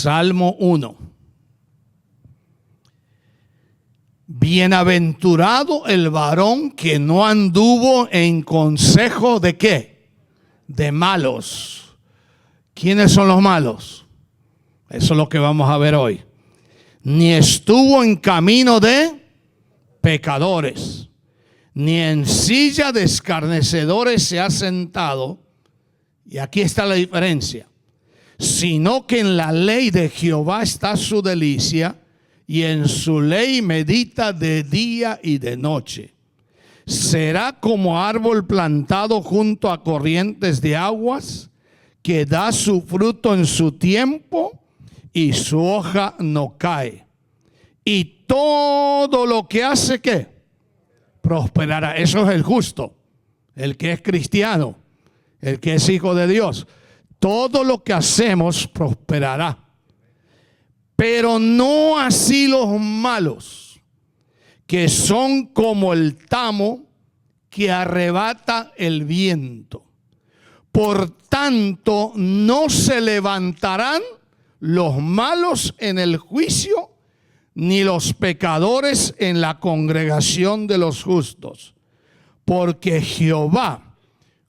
Salmo 1. Bienaventurado el varón que no anduvo en consejo de ¿qué? De malos. ¿Quiénes son los malos? Eso es lo que vamos a ver hoy. Ni estuvo en camino de pecadores, ni en silla de escarnecedores se ha sentado. Y aquí está la diferencia. Sino que en la ley de Jehová está su delicia, y en su ley medita de día y de noche. Será como árbol plantado junto a corrientes de aguas, que da su fruto en su tiempo, y su hoja no cae. Y todo lo que hace, ¿qué? Prosperará. Eso es el justo, el que es cristiano, el que es hijo de Dios. Todo lo que hacemos prosperará. Pero no así los malos, que son como el tamo que arrebata el viento. Por tanto, no se levantarán los malos en el juicio, ni los pecadores en la congregación de los justos. Porque Jehová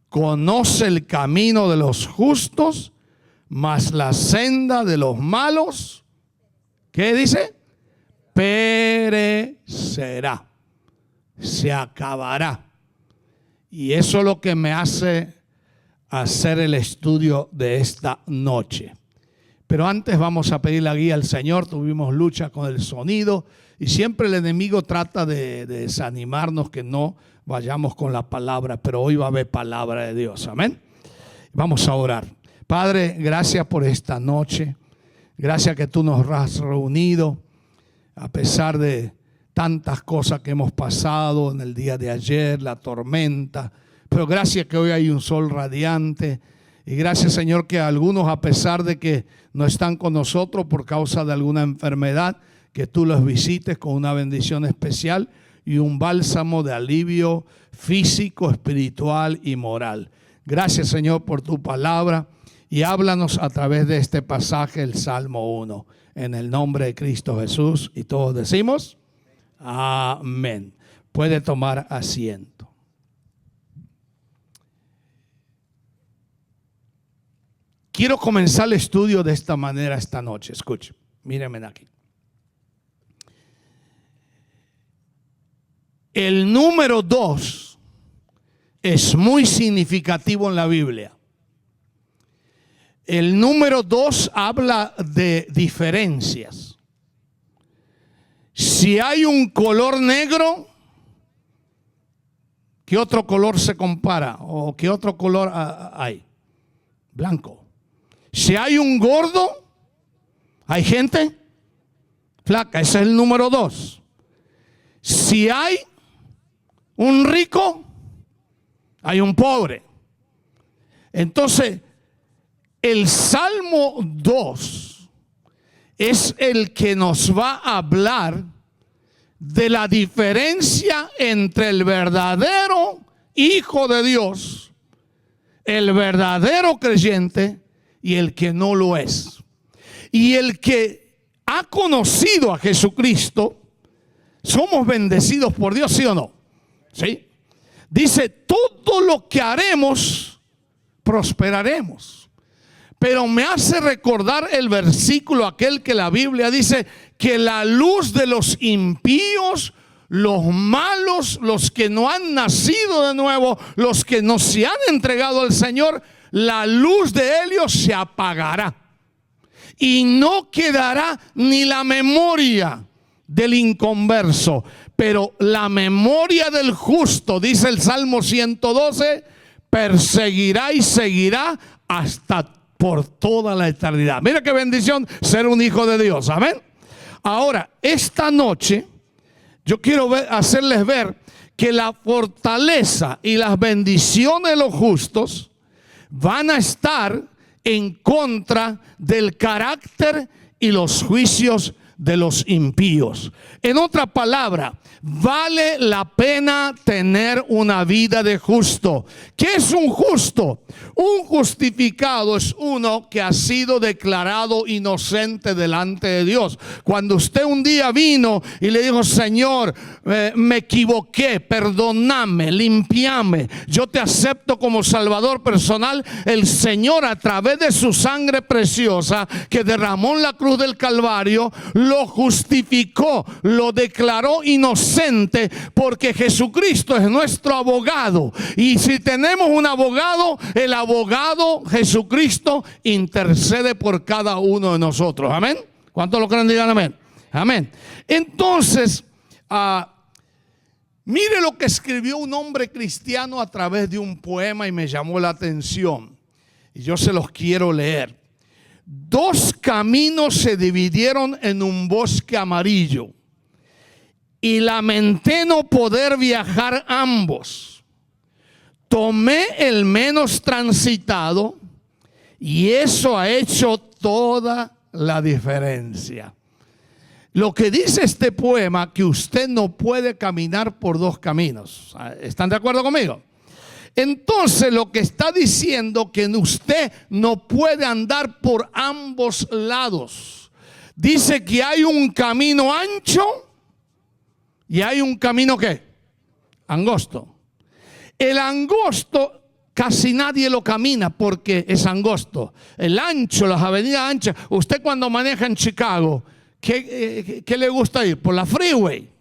conoce el camino de los justos, mas la senda de los malos, ¿qué dice? Perecerá, se acabará. Y eso es lo que me hace hacer el estudio de esta noche. Pero antes vamos a pedir la guía al Señor. Tuvimos lucha con el sonido y siempre el enemigo trata de desanimarnos que no vayamos con la palabra, pero hoy va a haber palabra de Dios. Amén. Vamos a orar. Padre, gracias por esta noche. Gracias que tú nos has reunido a pesar de tantas cosas que hemos pasado en el día de ayer, la tormenta. Pero gracias que hoy hay un sol radiante. Y gracias, Señor, que algunos, a pesar de que no están con nosotros por causa de alguna enfermedad, que tú los visites con una bendición especial y un bálsamo de alivio físico, espiritual y moral. Gracias, Señor, por tu palabra. Y háblanos a través de este pasaje, el Salmo 1, en el nombre de Cristo Jesús. Y todos decimos, amén. Puede tomar asiento. Quiero comenzar el estudio de esta manera esta noche. Escuchen, mírenme aquí. El número 2 es muy significativo en la Biblia. El número 2 habla de diferencias. Si hay un color negro, ¿qué otro color se compara? ¿O qué otro color hay? Blanco. Si hay un gordo, hay gente flaca. Ese es el número 2. Si hay un rico, hay un pobre. Entonces, el Salmo 2 es el que nos va a hablar de la diferencia entre el verdadero hijo de Dios, el verdadero creyente y el que no lo es. Y el que ha conocido a Jesucristo, somos bendecidos por Dios, ¿sí o no? ¿Sí? Dice, todo lo que haremos, prosperaremos. Pero me hace recordar el versículo aquel que la Biblia dice que la luz de los impíos, los malos, los que no han nacido de nuevo, los que no se han entregado al Señor, la luz de ellos se apagará. Y no quedará ni la memoria del inconverso, pero la memoria del justo, dice el Salmo 112, perseguirá y seguirá hasta por toda la eternidad. Mira qué bendición ser un hijo de Dios. Amén. Ahora, esta noche yo quiero hacerles ver que la fortaleza y las bendiciones de los justos van a estar en contra del carácter y los juicios de los impíos. En otra palabra, vale la pena tener una vida de justo. ¿Qué es un justo? Un justificado es uno que ha sido declarado inocente delante de Dios. Cuando usted un día vino y le dijo: Señor, me equivoqué, perdóname, limpiame, yo te acepto como Salvador personal, el Señor, a través de su sangre preciosa que derramó en la cruz del Calvario, lo justificó, lo declaró inocente, porque Jesucristo es nuestro abogado. Y si tenemos un abogado, el abogado Jesucristo intercede por cada uno de nosotros. Amén. ¿Cuántos lo creen? Digan amén. Amén. Entonces, mire lo que escribió un hombre cristiano a través de un poema y me llamó la atención. Y yo se los quiero leer. Dos caminos se dividieron en un bosque amarillo, y lamenté no poder viajar ambos. Tomé el menos transitado, y eso ha hecho toda la diferencia. Lo que dice este poema, que usted no puede caminar por dos caminos. ¿Están de acuerdo conmigo? Entonces lo que está diciendo, que usted no puede andar por ambos lados. Dice que hay un camino ancho y hay un camino ¿qué? Angosto. El angosto casi nadie lo camina porque es angosto. El ancho, las avenidas anchas. Usted cuando maneja en Chicago, ¿qué le gusta ir? Por la freeway,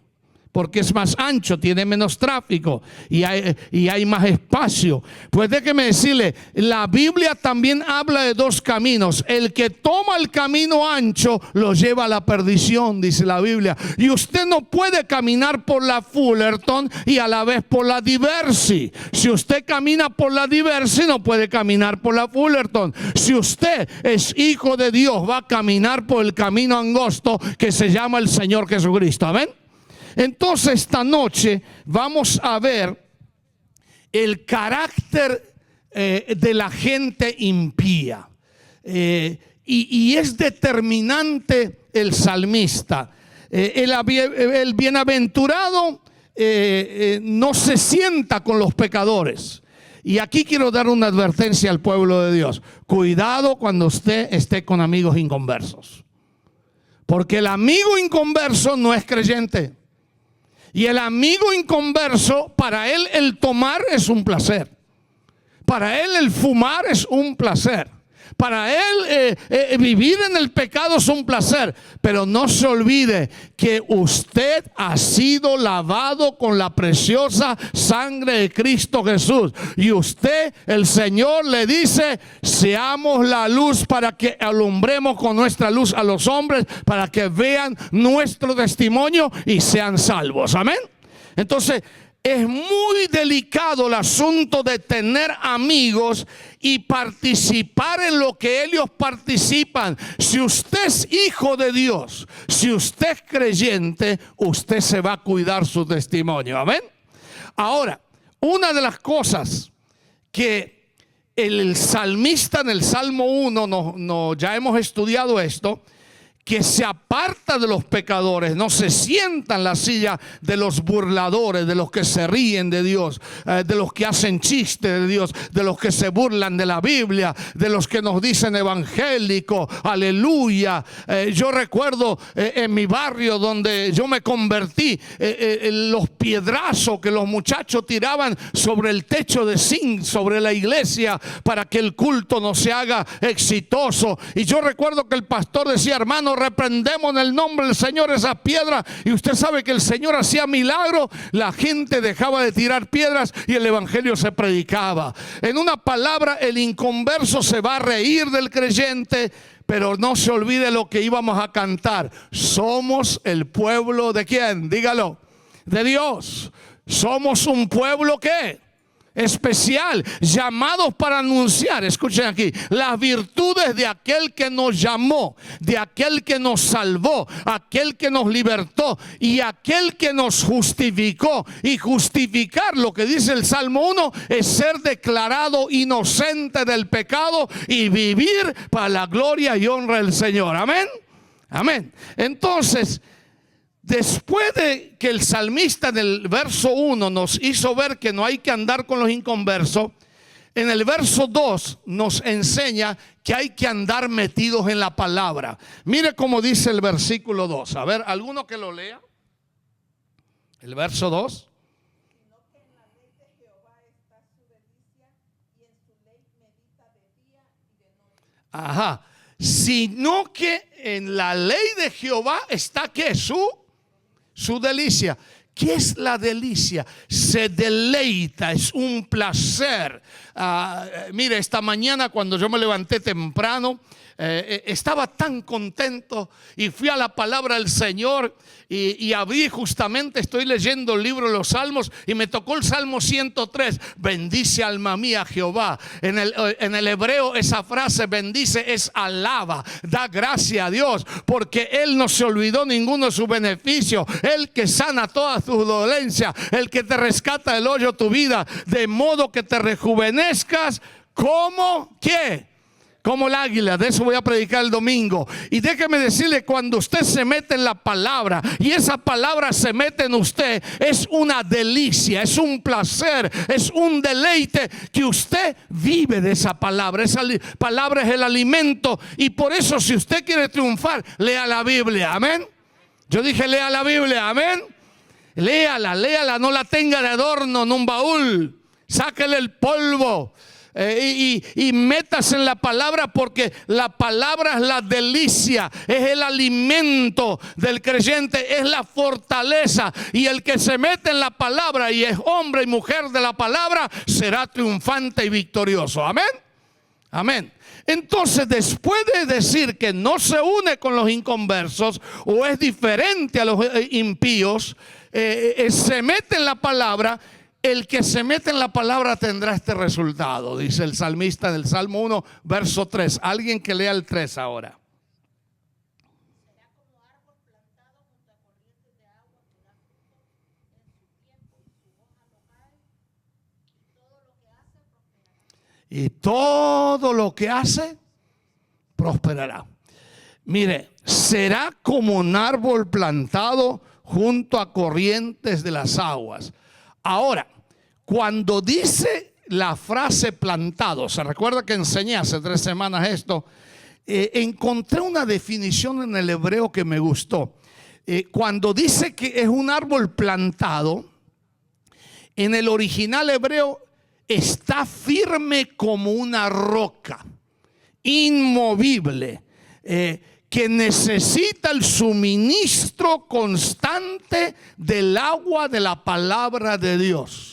porque es más ancho, tiene menos tráfico y hay más espacio. Pues déjeme decirle, la Biblia también habla de dos caminos. El que toma el camino ancho lo lleva a la perdición, dice la Biblia. Y usted no puede caminar por la Fullerton y a la vez por la Diversey. Si usted camina por la Diversey, no puede caminar por la Fullerton. Si usted es hijo de Dios, va a caminar por el camino angosto que se llama el Señor Jesucristo. Amén. Entonces esta noche vamos a ver el carácter de la gente impía. Y es determinante el salmista. El bienaventurado no se sienta con los pecadores. Y aquí quiero dar una advertencia al pueblo de Dios. Cuidado cuando usted esté con amigos inconversos. Porque el amigo inconverso no es creyente. Y el amigo inconverso, para él el tomar es un placer. Para él el fumar es un placer. Para él vivir en el pecado es un placer. Pero no se olvide que usted ha sido lavado con la preciosa sangre de Cristo Jesús. Y usted, el Señor le dice: seamos la luz para que alumbremos con nuestra luz a los hombres, para que vean nuestro testimonio y sean salvos. Amén. Entonces, es muy delicado el asunto de tener amigos y participar en lo que ellos participan. Si usted es hijo de Dios, si usted es creyente, usted se va a cuidar su testimonio. Amén. Ahora, una de las cosas que el salmista en el Salmo 1, ya hemos estudiado esto, que se aparta de los pecadores, no se sienta en la silla de los burladores, de los que se ríen de Dios, de los que hacen chistes de Dios, de los que se burlan de la Biblia, de los que nos dicen evangélico, aleluya. Yo recuerdo en mi barrio donde yo me convertí, los piedrazos que los muchachos tiraban sobre el techo de zinc, sobre la iglesia, para que el culto no se haga exitoso. Y yo recuerdo que el pastor decía: hermano, reprendemos en el nombre del Señor esas piedras. Y usted sabe que el Señor hacía milagros. La gente dejaba de tirar piedras y el evangelio se predicaba. En una palabra, el inconverso se va a reír del creyente. Pero no se olvide lo que íbamos a cantar: somos el pueblo ¿de quién? Dígalo. De Dios. Somos un pueblo ¿qué? Especial, llamados para anunciar, escuchen aquí, las virtudes de aquel que nos llamó, de aquel que nos salvó, aquel que nos libertó y aquel que nos justificó. Y justificar, lo que dice el Salmo 1, es ser declarado inocente del pecado y vivir para la gloria y honra del Señor. Amén. Amén. Entonces, después de que el salmista en el verso 1 nos hizo ver que no hay que andar con los inconversos, en el verso 2 nos enseña que hay que andar metidos en la palabra. Mire cómo dice el versículo 2. A ver, ¿alguno que lo lea? El verso 2. Ajá. Sino que en la ley de Jehová está ¿qué? Su delicia. ¿Qué es la delicia? Se deleita, es un placer. Mire, esta mañana cuando yo me levanté temprano, estaba tan contento y fui a la palabra del Señor y abrí, justamente estoy leyendo el libro de los Salmos y me tocó el Salmo 103. Bendice alma mía Jehová. En el hebreo esa frase bendice es alaba, da gracia a Dios, porque Él no se olvidó ninguno de sus beneficios. Él que sana todas tus dolencias, el que te rescata del hoyo tu vida, de modo que te rejuvenezcas como ¿qué? Como el águila. De eso voy a predicar el domingo. Y déjeme decirle, cuando usted se mete en la palabra y esa palabra se mete en usted, es una delicia, es un placer, es un deleite que usted vive de esa palabra. Esa palabra es el alimento. Y por eso, si usted quiere triunfar, lea la Biblia. Amén. Yo dije lea la Biblia. Amén. Léala, no la tenga de adorno en un baúl. Sáquele el polvo. Y métase en la palabra, porque la palabra es la delicia, es el alimento del creyente, es la fortaleza. Y el que se mete en la palabra y es hombre y mujer de la palabra será triunfante y victorioso. Amén. Amén. Entonces, después de decir que no se une con los inconversos o es diferente a los impíos, se mete en la palabra. El que se mete en la palabra tendrá este resultado, dice el salmista del Salmo 1, verso 3. Alguien que lea el 3 ahora. Será como árbol plantado junto a corrientes de agua que da fruto en su tiempo y su hoja no cae, y todo lo que hace prosperará. Y todo lo que hace prosperará. Mire, será como un árbol plantado junto a corrientes de las aguas. Ahora, cuando dice la frase plantado, se recuerda que enseñé hace 3 semanas esto, encontré una definición en el hebreo que me gustó. Cuando dice que es un árbol plantado, en el original hebreo está firme como una roca, inmovible, que necesita el suministro constante del agua de la palabra de Dios.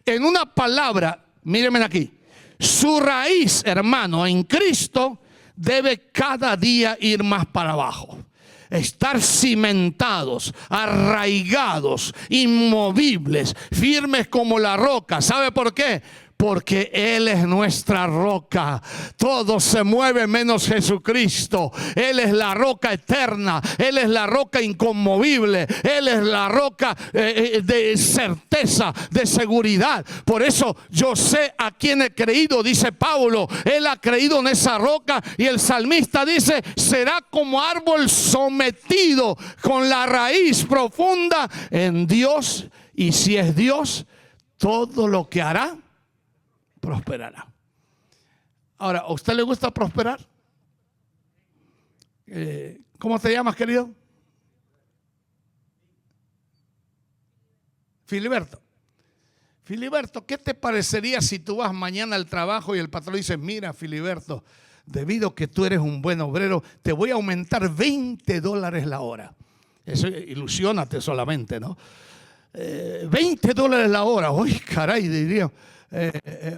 En una palabra, mírenme aquí, su raíz, hermano, en Cristo debe cada día ir más para abajo. Estar cimentados, arraigados, inmovibles, firmes como la roca. ¿Sabe por qué? Porque Él es nuestra roca. Todo se mueve menos Jesucristo. Él es la roca eterna. Él es la roca inconmovible. Él es la roca de certeza, de seguridad. Por eso yo sé a quién he creído, dice Pablo. Él ha creído en esa roca. Y el salmista dice, será como árbol sometido con la raíz profunda en Dios. Y si es Dios, todo lo que hará prosperará. Ahora, ¿a usted le gusta prosperar? ¿Cómo te llamas, querido? Filiberto. Filiberto, ¿qué te parecería si tú vas mañana al trabajo y el patrón dice, mira, Filiberto, debido a que tú eres un buen obrero, te voy a aumentar $20 la hora? Eso, ilusiónate solamente, ¿no? $20 la hora. Uy, caray, diría.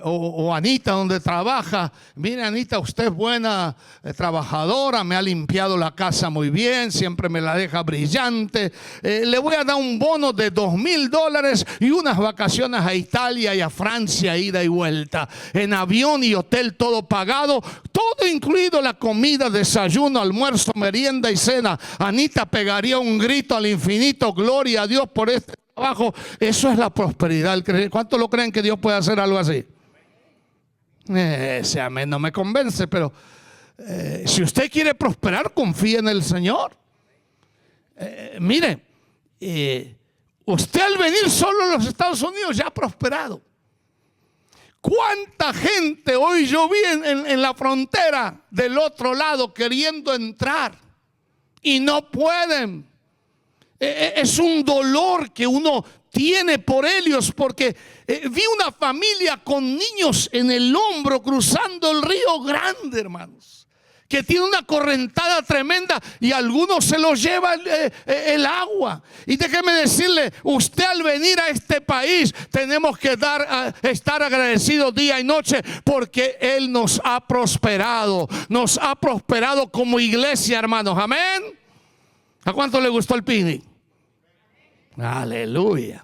O Anita, donde trabaja, mire, Anita, usted es buena trabajadora, me ha limpiado la casa muy bien, siempre me la deja brillante, le voy a dar un bono de $2,000 y unas vacaciones a Italia y a Francia, ida y vuelta, en avión y hotel, todo pagado, todo incluido, la comida, desayuno, almuerzo, merienda y cena. Anita pegaría un grito al infinito, gloria a Dios por este trabajo. Eso es la prosperidad. ¿Cuántos lo creen que Dios puede hacer algo así? Ese amén no me convence, pero si usted quiere prosperar, confíe en el Señor. Mire, usted al venir solo a los Estados Unidos ya ha prosperado. ¿Cuánta gente hoy yo vi en la frontera del otro lado queriendo entrar y no pueden? Es un dolor que uno tiene por ellos, porque vi una familia con niños en el hombro cruzando el Río Grande, hermanos, que tiene una correntada tremenda y algunos se los lleva el agua. Y déjeme decirle, usted al venir a este país tenemos que estar agradecidos día y noche, porque Él nos ha prosperado como iglesia, hermanos. Amén. ¿A cuánto le gustó el picnic? Aleluya.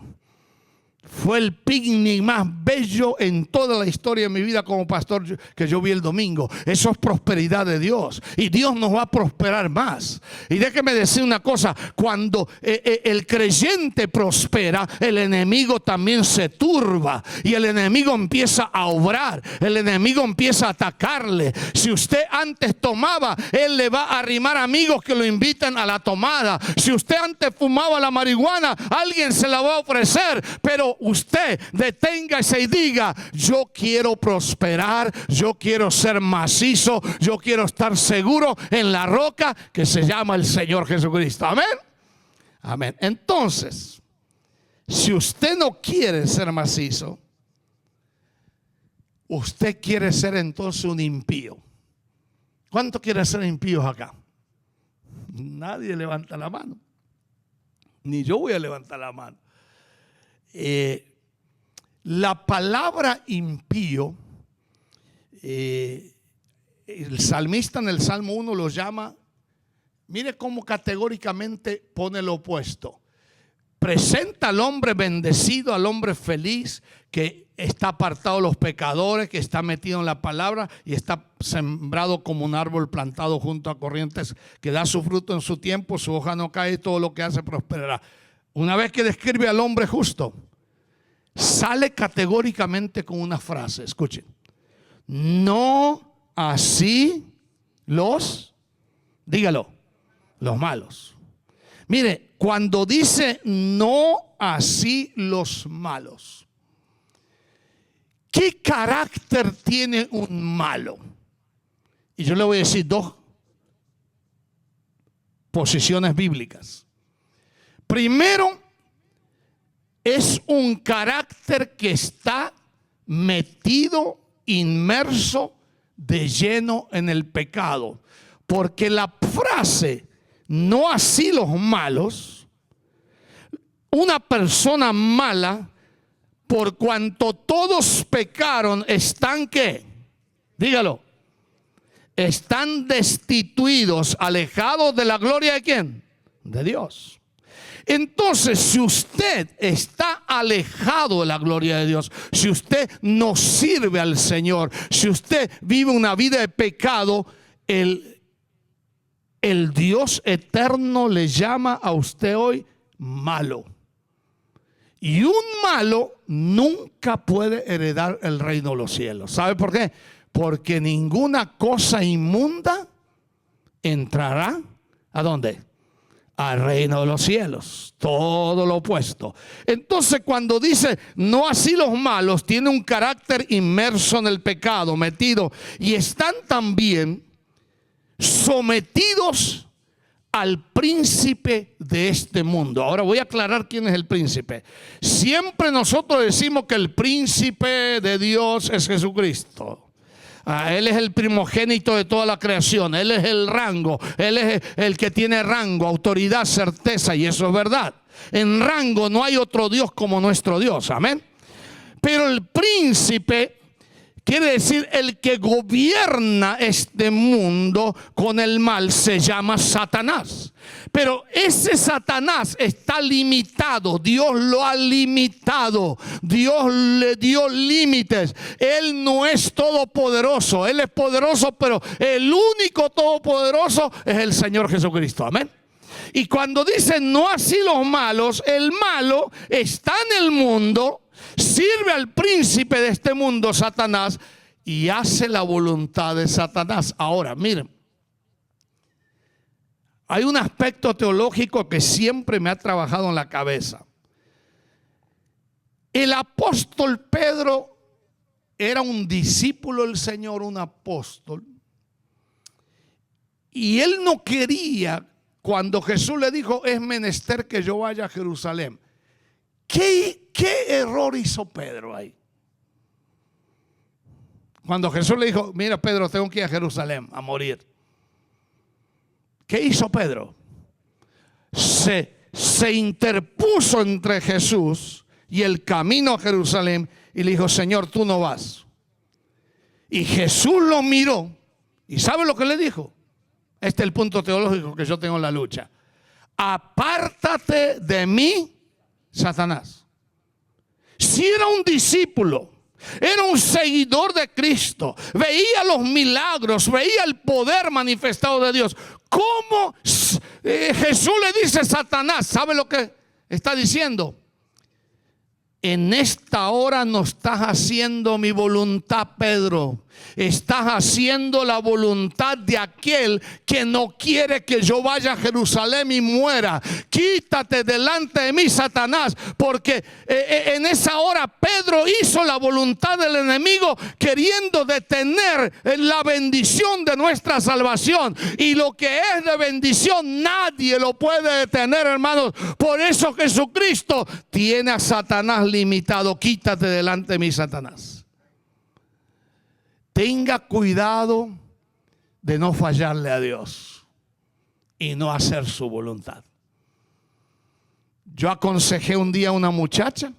Fue el picnic más bello en toda la historia de mi vida como pastor que yo vi el domingo. Eso es prosperidad de Dios. Y Dios nos va a prosperar más. Y déjeme decir una cosa. Cuando el creyente prospera, el enemigo también se turba. Y el enemigo empieza a obrar. El enemigo empieza a atacarle. Si usted antes tomaba, él le va a arrimar amigos que lo invitan a la tomada. Si usted antes fumaba la marihuana, alguien se la va a ofrecer. Pero usted deténgase y diga: yo quiero prosperar, yo quiero ser macizo, yo quiero estar seguro en la roca que se llama el Señor Jesucristo. Amén. Amén. Entonces, si usted no quiere ser macizo, usted quiere ser entonces un impío. ¿Cuántos quieren ser impíos acá? Nadie levanta la mano. Ni yo voy a levantar la mano. La palabra impío, el salmista en el Salmo 1 lo llama, mire cómo categóricamente pone lo opuesto. Presenta al hombre bendecido, al hombre feliz, que está apartado de los pecadores, que está metido en la palabra y está sembrado como un árbol plantado junto a corrientes, que da su fruto en su tiempo, su hoja no cae, todo lo que hace prosperará. Una vez que describe al hombre justo, sale categóricamente con una frase. Escuchen: no así dígalo, los malos. Mire, cuando dice no así los malos, ¿qué carácter tiene un malo? Y yo le voy a decir dos posiciones bíblicas. Primero, es un carácter que está metido, inmerso de lleno en el pecado. Porque la frase no así los malos, una persona mala, por cuanto todos pecaron, están ¿qué? Dígalo. Están destituidos, alejados de la gloria de ¿quién? De Dios. Entonces, si usted está alejado de la gloria de Dios, si usted no sirve al Señor, si usted vive una vida de pecado, el Dios eterno le llama a usted hoy malo. Y un malo nunca puede heredar el reino de los cielos. ¿Sabe por qué? Porque ninguna cosa inmunda entrará ¿a dónde? Al reino de los cielos. Todo lo opuesto. Entonces, cuando dice no así los malos, tiene un carácter inmerso en el pecado, metido, y están también sometidos al príncipe de este mundo. Ahora voy a aclarar quién es el príncipe. Siempre nosotros decimos que el príncipe de Dios es Jesucristo. Él es el primogénito de toda la creación. Él es el rango. Él es el que tiene rango, autoridad, certeza. Y eso es verdad. En rango no hay otro Dios como nuestro Dios. Amén. Pero el príncipe quiere decir el que gobierna este mundo con el mal, se llama Satanás. Pero ese Satanás está limitado. Dios lo ha limitado. Dios le dio límites. Él no es todopoderoso. Él es poderoso, pero el único todopoderoso es el Señor Jesucristo. Amén. Y cuando dicen no así los malos, el malo está en el mundo, sirve al príncipe de este mundo, Satanás, y hace la voluntad de Satanás. Ahora, miren, hay un aspecto teológico que siempre me ha trabajado en la cabeza. El apóstol Pedro era un discípulo del Señor, un apóstol. Y él no quería, cuando Jesús le dijo, es menester que yo vaya a Jerusalén. ¿Qué error hizo Pedro ahí? Cuando Jesús le dijo, mira Pedro, tengo que ir a Jerusalén a morir. ¿Qué hizo Pedro? Se interpuso entre Jesús y el camino a Jerusalén y le dijo, Señor, tú no vas. Y Jesús lo miró y ¿sabe lo que le dijo? Este es el punto teológico que yo tengo en la lucha. Apártate de mí, Satanás. Si era un discípulo, era un seguidor de Cristo, veía los milagros, veía el poder manifestado de Dios. ¿Cómo Jesús le dice a Satanás? ¿Sabe lo que está diciendo? En esta hora no estás haciendo mi voluntad, Pedro. Estás haciendo la voluntad de aquel que no quiere que yo vaya a Jerusalén y muera. Quítate delante de mí, Satanás, porque en esa hora Pedro hizo la voluntad del enemigo, queriendo detener la bendición de nuestra salvación. Y lo que es de bendición nadie lo puede detener, hermanos. Por eso Jesucristo tiene a Satanás limitado. Quítate delante de mí, Satanás. Tenga cuidado de no fallarle a Dios y no hacer su voluntad. Yo aconsejé un día a una muchacha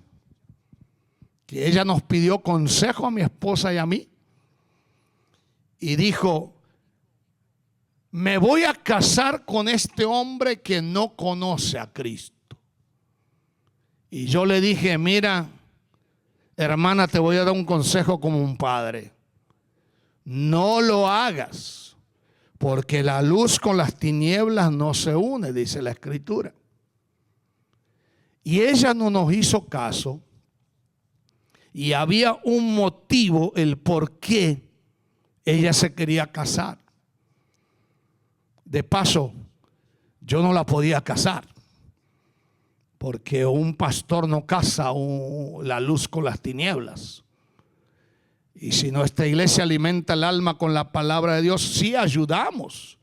que ella nos pidió consejo a mi esposa y a mí y dijo, me voy a casar con este hombre que no conoce a Cristo. Y yo le dije, mira, hermana, te voy a dar un consejo como un padre. No lo hagas, porque la luz con las tinieblas no se une, dice la Escritura. Y ella no nos hizo caso. Y había un motivo, el por qué ella se quería casar. De paso, yo no la podía casar, porque un pastor no casa la luz con las tinieblas. Y si nuestra iglesia alimenta el alma con la palabra de Dios, sí ayudamos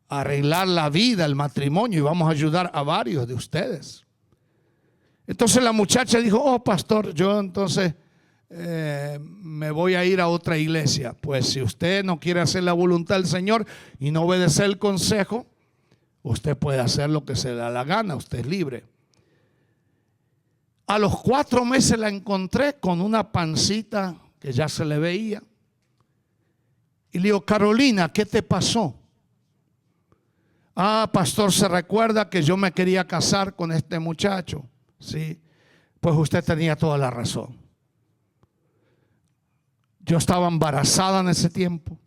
a arreglar la vida, el matrimonio, y vamos a ayudar a varios de ustedes. Entonces la muchacha dijo, oh pastor, yo entonces me voy a ir a otra iglesia. Pues si usted no quiere hacer la voluntad del Señor y no obedecer el consejo, usted puede hacer lo que se le da la gana, usted es libre. A los 4 meses la encontré con una pancita que ya se le veía. Y le digo, Carolina, ¿qué te pasó? Ah, pastor, ¿se recuerda que yo me quería casar con este muchacho? Sí, pues usted tenía toda la razón. Yo estaba embarazada en ese tiempo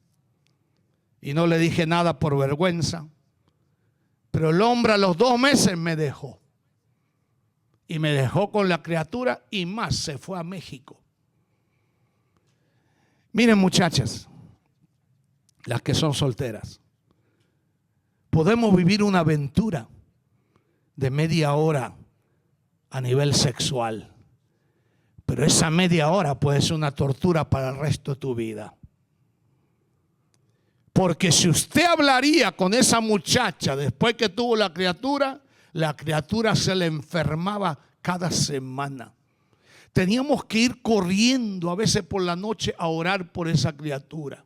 y no le dije nada por vergüenza. Pero el hombre a los 2 meses me dejó. Y me dejó con la criatura y más, se fue a México. Miren, muchachas, las que son solteras, podemos vivir una aventura de media hora a nivel sexual, pero esa media hora puede ser una tortura para el resto de tu vida. Porque si usted hablaría con esa muchacha después que tuvo la criatura se le enfermaba cada semana. Teníamos que ir corriendo a veces por la noche a orar por esa criatura.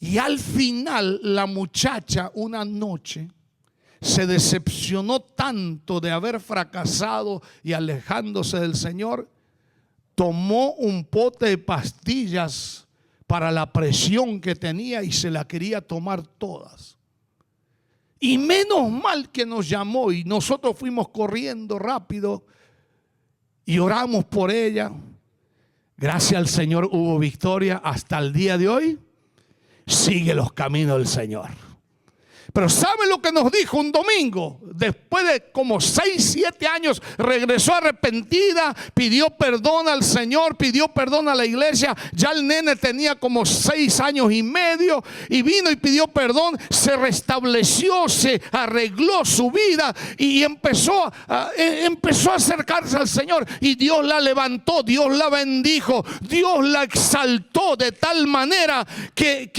Y al final la muchacha una noche se decepcionó tanto de haber fracasado y alejándose del Señor, tomó un pote de pastillas para la presión que tenía y se la quería tomar todas. Y menos mal que nos llamó y nosotros fuimos corriendo rápido y oramos por ella. Gracias al Señor hubo victoria. Hasta el día de hoy sigue los caminos del Señor. Pero ¿sabe lo que nos dijo un domingo? Después de como 6, 7 años, regresó arrepentida, pidió perdón al Señor, pidió perdón a la iglesia. Ya el nene tenía como 6 años y medio y vino y pidió perdón. Se restableció, se arregló su vida y empezó a acercarse al Señor. Y Dios la levantó, Dios la bendijo, Dios la exaltó de tal manera que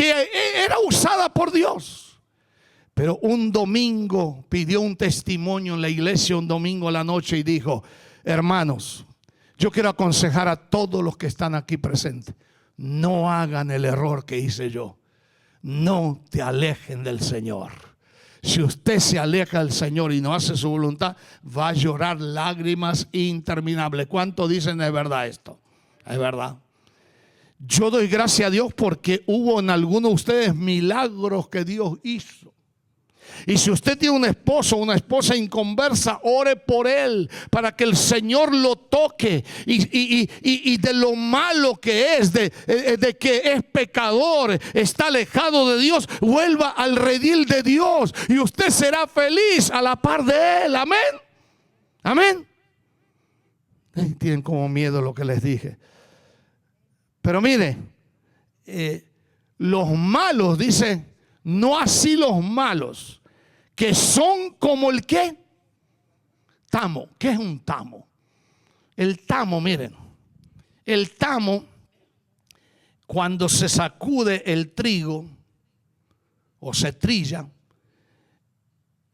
era usada por Dios. Pero un domingo pidió un testimonio en la iglesia, un domingo a la noche, y dijo: hermanos, yo quiero aconsejar a todos los que están aquí presentes, no hagan el error que hice yo. No te alejen del Señor. Si usted se aleja del Señor y no hace su voluntad, va a llorar lágrimas interminables. ¿Cuánto dicen es verdad esto? Es verdad. Yo doy gracias a Dios porque hubo en algunos de ustedes milagros que Dios hizo. Y si usted tiene un esposo o una esposa inconversa, ore por él para que el Señor lo toque y de lo malo que es, de que es pecador, está alejado de Dios, vuelva al redil de Dios y usted será feliz a la par de él. Amén. Amén. Tienen como miedo lo que les dije. Pero mire, los malos, dice, no así los malos, que son como el ¿qué? Tamo. ¿Qué es un tamo? El tamo, miren, el tamo, cuando se sacude el trigo o se trilla,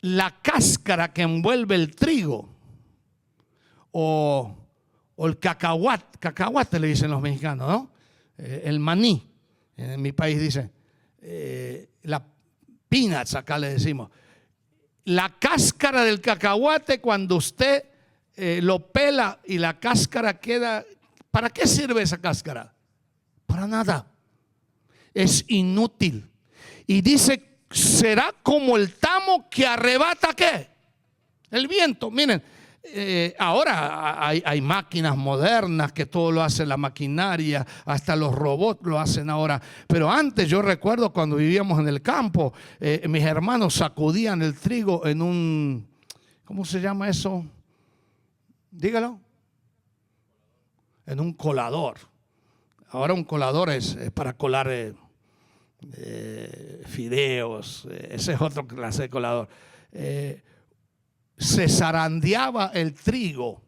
la cáscara que envuelve el trigo o el cacahuate le dicen los mexicanos, ¿no? El maní, en mi país dicen, la peanuts acá le decimos. La cáscara del cacahuate, cuando usted lo pela y la cáscara queda, ¿para qué sirve esa cáscara? Para nada. Es inútil. Y dice, será como el tamo que arrebata ¿qué? El viento. Miren, ahora hay máquinas modernas que todo lo hace la maquinaria, hasta los robots lo hacen ahora. Pero antes, yo recuerdo cuando vivíamos en el campo, mis hermanos sacudían el trigo en un, ¿cómo se llama eso? Dígalo. En un colador. Ahora un colador es para colar fideos. Ese es otro clase de colador. Se zarandeaba el trigo.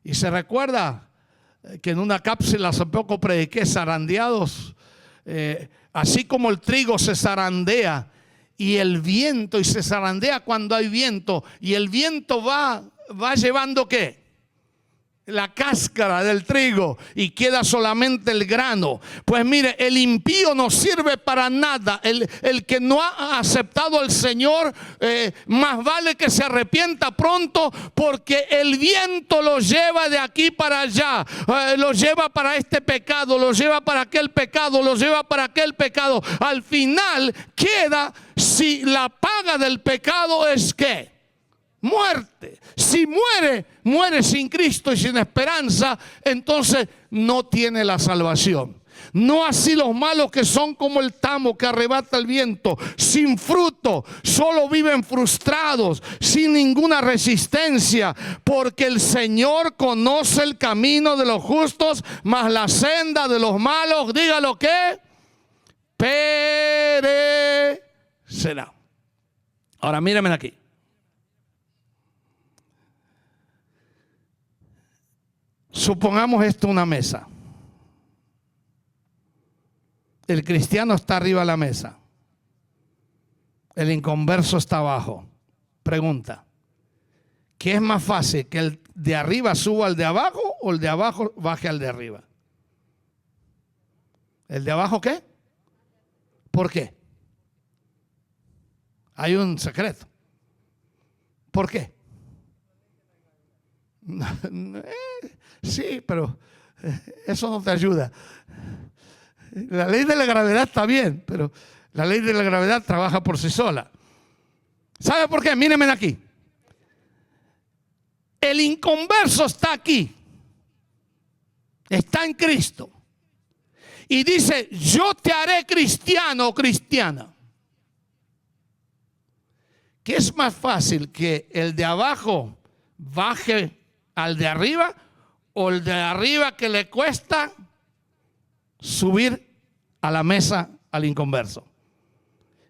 Y se recuerda que en una cápsula hace poco prediqué zarandeados. Así como el trigo se zarandea y el viento, y se zarandea cuando hay viento, y el viento va llevando ¿qué? La cáscara del trigo y queda solamente el grano. Pues mire, el impío no sirve para nada. El que no ha aceptado al Señor, más vale que se arrepienta pronto, porque el viento lo lleva de aquí para allá, lo lleva para este pecado, lo lleva para aquel pecado, lo lleva para aquel pecado. Al final queda, si la paga del pecado es ¿qué? Muerte. Si muere sin Cristo y sin esperanza, entonces no tiene la salvación. No así los malos, que son como el tamo que arrebata el viento, sin fruto, solo viven frustrados, sin ninguna resistencia, porque el Señor conoce el camino de los justos, mas la senda de los malos, dígalo que perecerá. Ahora mírenme aquí. Supongamos esto una mesa. El cristiano está arriba de la mesa. El inconverso está abajo. Pregunta: ¿qué es más fácil? ¿Que el de arriba suba al de abajo o el de abajo baje al de arriba? ¿El de abajo qué? ¿Por qué? Hay un secreto. ¿Por qué? Sí, pero eso no te ayuda. La ley de la gravedad está bien, pero la ley de la gravedad trabaja por sí sola. ¿Sabe por qué? Mírenme aquí. El inconverso está aquí. Está en Cristo. Y dice: yo te haré cristiano o cristiana. ¿qué es más fácil? ¿Que el de abajo baje al de arriba o el de arriba que le cuesta subir a la mesa al inconverso?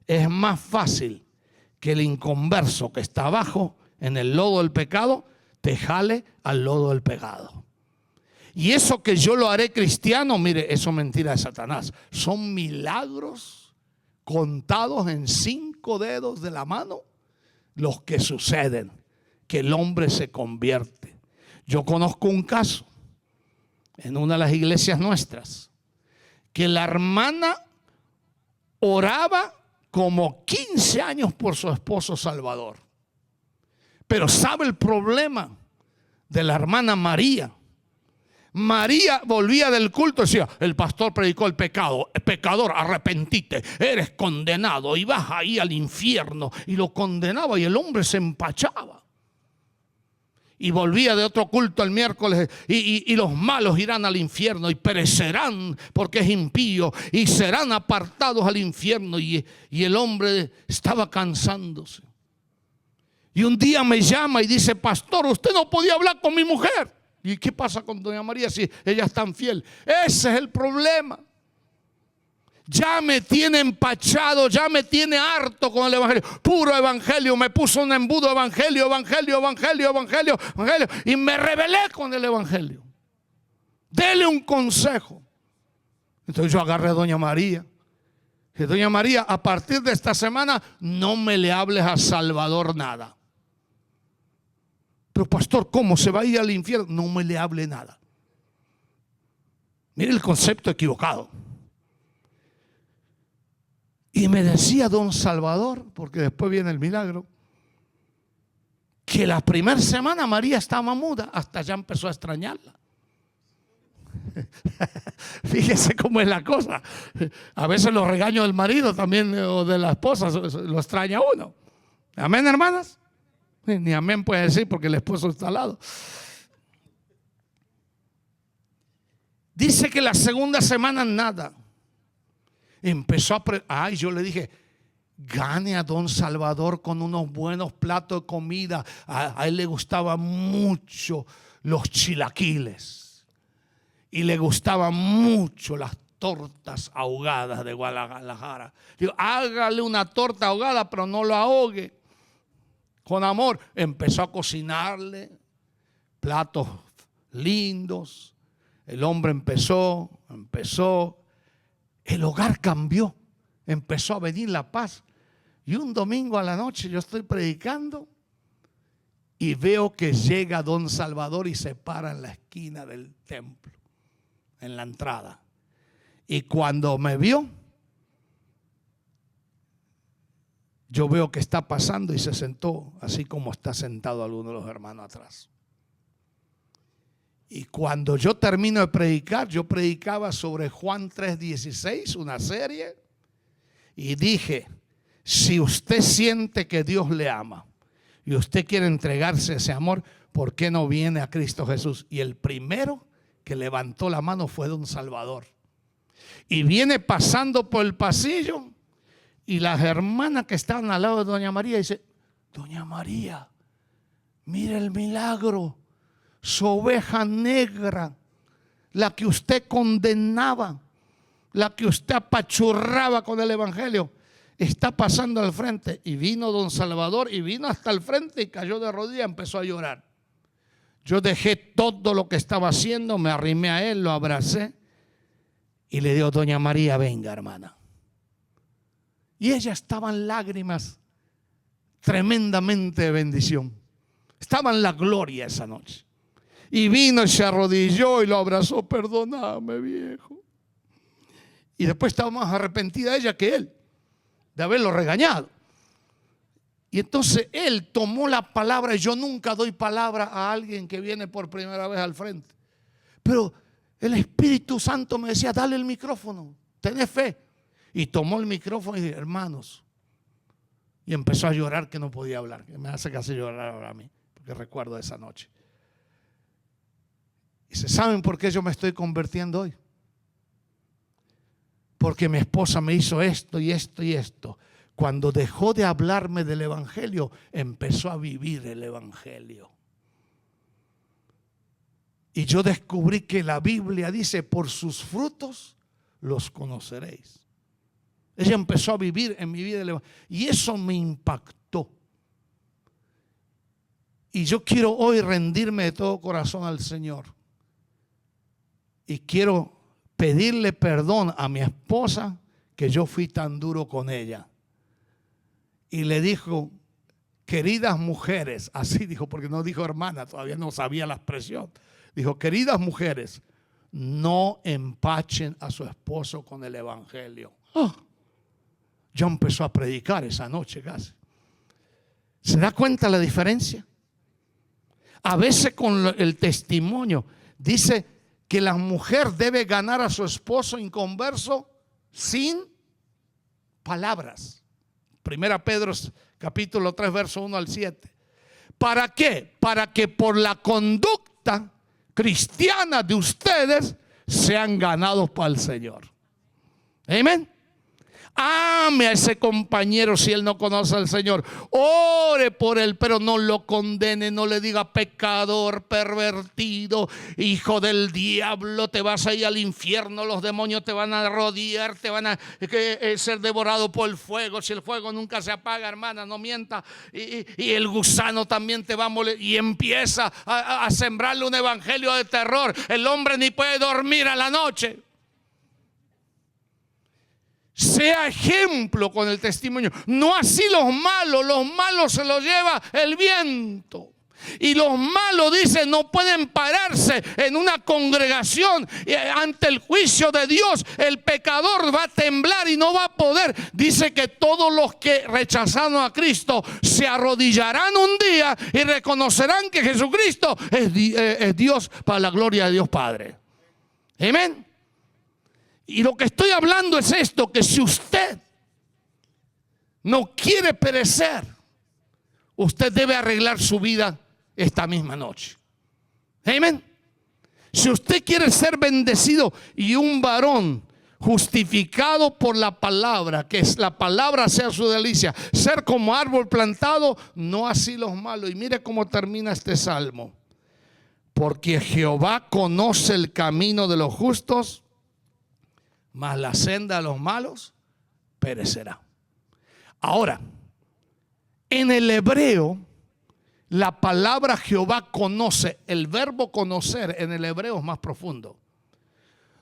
Es más fácil que el inconverso que está abajo en el lodo del pecado te jale al lodo del pecado. Y eso que yo lo haré cristiano, mire, eso es mentira de Satanás. Son milagros contados en 5 dedos de la mano los que suceden, que el hombre se convierte. Yo conozco un caso en una de las iglesias nuestras, que la hermana oraba como 15 años por su esposo Salvador. Pero ¿sabe el problema de la hermana María? María volvía del culto y decía, el pastor predicó el pecado, pecador, arrepentite, eres condenado y vas ahí al infierno. Y lo condenaba y el hombre se empachaba. Y volvía de otro culto el miércoles y los malos irán al infierno y perecerán porque es impío y serán apartados al infierno. Y el hombre estaba cansándose. Y un día me llama y dice, pastor, usted no podía hablar con mi mujer. ¿Y qué pasa con doña María si ella es tan fiel? Ese es el problema. Ya me tiene empachado, ya me tiene harto con el evangelio. Puro evangelio, me puso un embudo evangelio. Y me rebelé con el evangelio. Dele un consejo. Entonces yo agarré a doña María. Y doña María, a partir de esta semana no me le hables a Salvador nada. Pero pastor, ¿cómo se va a ir al infierno? No me le hable nada. Mire el concepto equivocado. Y me decía don Salvador, porque después viene el milagro, que la primera semana María estaba muda, hasta ya empezó a extrañarla. Fíjese cómo es la cosa. A veces los regaños del marido también o de la esposa lo extraña uno. Amén, hermanas. Ni amén puede decir porque el esposo está al lado. Dice que la segunda semana nada. Empezó a yo le dije, gane a don Salvador con unos buenos platos de comida. A él le gustaban mucho los chilaquiles y le gustaban mucho las tortas ahogadas de Guadalajara. Digo, hágale una torta ahogada, pero no lo ahogue. Con amor. Empezó a cocinarle platos lindos. El hombre empezó. El hogar cambió. Empezó a venir la paz. Y un domingo a la noche yo estoy predicando y veo que llega don Salvador y se para en la esquina del templo, en la entrada. Y cuando me vio, yo veo que está pasando y se sentó así como está sentado alguno de los hermanos atrás. Y cuando yo termino de predicar, yo predicaba sobre Juan 3:16, una serie, y dije, si usted siente que Dios le ama y usted quiere entregarse a ese amor, ¿por qué no viene a Cristo Jesús? Y el primero que levantó la mano fue don Salvador. Y viene pasando por el pasillo y las hermanas que estaban al lado de doña María dice, doña María, mire el milagro. Su oveja negra, la que usted condenaba, la que usted apachurraba con el evangelio, está pasando al frente. Y vino don Salvador y vino hasta el frente y cayó de rodillas y empezó a llorar. Yo dejé todo lo que estaba haciendo, me arrimé a él, lo abracé y le digo, doña María, venga hermana. Y ella estaba en lágrimas, tremendamente de bendición. Estaba en la gloria esa noche. Y vino y se arrodilló y lo abrazó. Perdóname, viejo. Y después estaba más arrepentida ella que él de haberlo regañado. Y entonces él tomó la palabra. Y yo nunca doy palabra a alguien que viene por primera vez al frente. Pero el Espíritu Santo me decía, dale el micrófono, tenés fe. Y tomó el micrófono y dijo, hermanos. Y empezó a llorar que no podía hablar. Que me hace casi llorar ahora a mí, porque recuerdo esa noche. Y se saben por qué yo me estoy convirtiendo hoy. Porque mi esposa me hizo esto y esto y esto. cuando dejó de hablarme del evangelio, empezó a vivir el evangelio. Y yo descubrí que la Biblia dice: por sus frutos los conoceréis. Ella empezó a vivir en mi vida el evangelio, y eso me impactó. Y yo quiero hoy rendirme de todo corazón al Señor. Y quiero pedirle perdón a mi esposa que yo fui tan duro con ella. Y le dijo: queridas mujeres, así dijo, porque no dijo hermana, todavía no sabía la expresión. Dijo: queridas mujeres, no empachen a su esposo con el evangelio. Yo empezó a predicar esa noche casi. ¿Se da cuenta la diferencia? A veces con el testimonio dice que la mujer debe ganar a su esposo inconverso sin palabras. Primera Pedro capítulo 3 verso 1 al 7. ¿Para qué? Para que por la conducta cristiana de ustedes sean ganados para el Señor. Amén. Ame a ese compañero si él no conoce al Señor. Ore por él, pero no lo condene. No le diga: pecador, pervertido, hijo del diablo, te vas a ir al infierno, los demonios te van a rodear, te van a ser devorado por el fuego. Si el fuego nunca se apaga, hermana, no mienta. Y el gusano también te va a molestar. Y empieza a sembrarle un evangelio de terror. El hombre ni puede dormir a la noche. Sea ejemplo con el testimonio. No así los malos se los lleva el viento. Y los malos, dice, no pueden pararse en una congregación ante el juicio de Dios. El pecador va a temblar y no va a poder. Dice que todos los que rechazaron a Cristo se arrodillarán un día y reconocerán que Jesucristo es Dios, para la gloria de Dios Padre. Amén. Y lo que estoy hablando es esto: que si usted no quiere perecer, usted debe arreglar su vida esta misma noche. Amén. Si usted quiere ser bendecido y un varón justificado por la palabra, que es la palabra sea su delicia, ser como árbol plantado, no así los malos. Y mire cómo termina este salmo: porque Jehová conoce el camino de los justos, mas la senda de los malos perecerá. Ahora, en el hebreo, la palabra Jehová conoce, el verbo conocer en el hebreo es más profundo.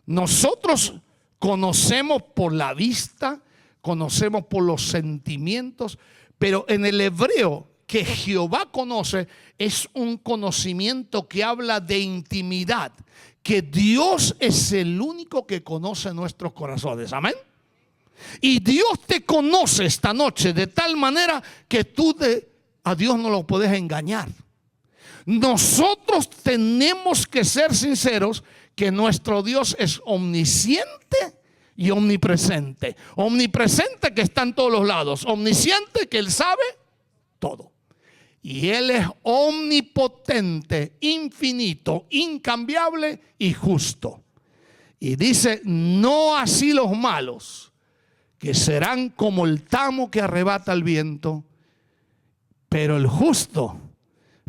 Nosotros conocemos por la vista, conocemos por los sentimientos, pero en el hebreo que Jehová conoce es un conocimiento que habla de intimidad, que Dios es el único que conoce nuestros corazones. Amén. Y Dios te conoce esta noche de tal manera que tú a Dios no lo puedes engañar. Nosotros tenemos que ser sinceros que nuestro Dios es omnisciente y omnipresente. Omnipresente, que está en todos los lados. Omnisciente, que Él sabe todo. Y Él es omnipotente, infinito, incambiable y justo. Y dice: no así los malos, que serán como el tamo que arrebata el viento, pero el justo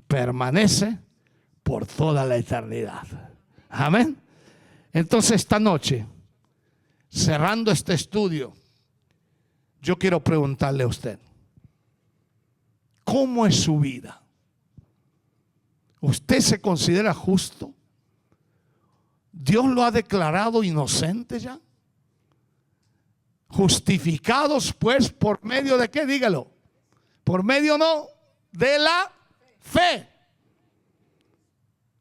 permanece por toda la eternidad. Amén. Entonces, esta noche, cerrando este estudio, yo quiero preguntarle a usted: ¿cómo es su vida? ¿Usted se considera justo? ¿Dios lo ha declarado inocente ya? Justificados pues por medio de qué, dígalo. Por medio de la fe.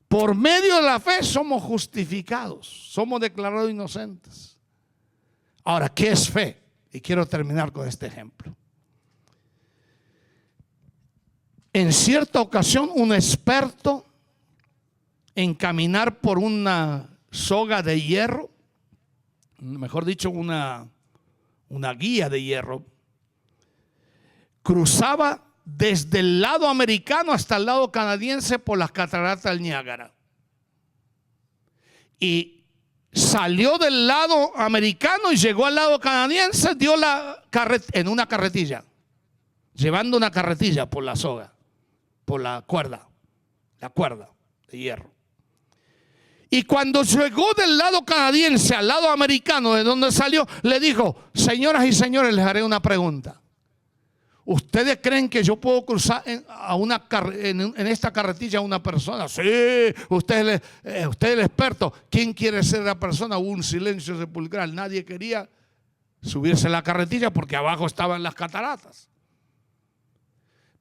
Por medio de la fe somos justificados, somos declarados inocentes. Ahora, ¿qué es fe? Y quiero terminar con este ejemplo. En cierta ocasión, un experto en caminar por una soga de hierro, mejor dicho, una guía de hierro, cruzaba desde el lado americano hasta el lado canadiense por las cataratas del Niágara. Y salió del lado americano y llegó al lado canadiense, dio en una carretilla, llevando una carretilla por la soga, por la cuerda de hierro. Y cuando llegó del lado canadiense al lado americano, de donde salió, le dijo: señoras y señores, les haré una pregunta. ¿Ustedes creen que yo puedo cruzar en esta carretilla a una persona? Sí, usted es el experto. ¿Quién quiere ser la persona? Hubo un silencio sepulcral. Nadie quería subirse a la carretilla porque abajo estaban las cataratas.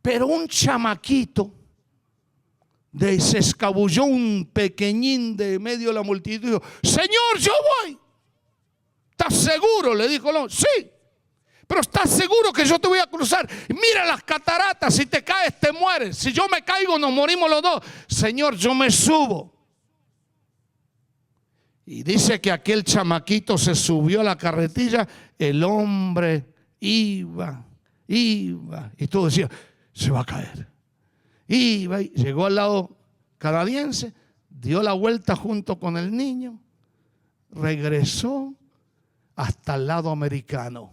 Pero un chamaquito se escabulló, un pequeñín de medio de la multitud, y dijo: Señor, yo voy. ¿Estás seguro? Le dijo el hombre. Sí. Pero ¿estás seguro que yo te voy a cruzar? Mira las cataratas, si te caes te mueres. Si yo me caigo nos morimos los dos. Señor, yo me subo. Y dice que aquel chamaquito se subió a la carretilla. El hombre iba. Y todo decía: se va a caer. Iba y llegó al lado canadiense, dio la vuelta junto con el niño, regresó hasta el lado americano.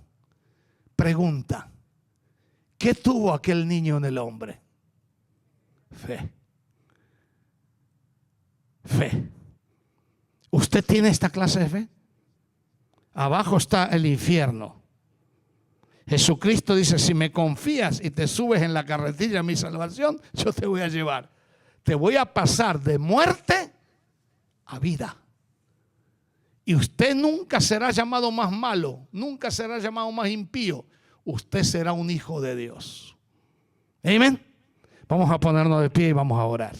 Pregunta: ¿qué tuvo aquel niño en el hombre? Fe. Fe. ¿Usted tiene esta clase de fe? Abajo está el infierno. Jesucristo dice: si me confías y te subes en la carretilla de mi salvación, yo te voy a llevar. Te voy a pasar de muerte a vida. Y usted nunca será llamado más malo, nunca será llamado más impío. Usted será un hijo de Dios. Amén. Vamos a ponernos de pie y vamos a orar.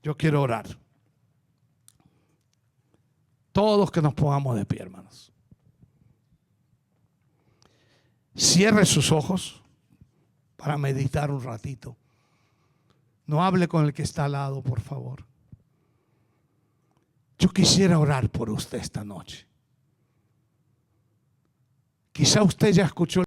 Yo quiero orar. Todos que nos pongamos de pie, hermanos. Cierre sus ojos para meditar un ratito. No hable con el que está al lado, por favor. Yo quisiera orar por usted esta noche. Quizá usted ya escuchó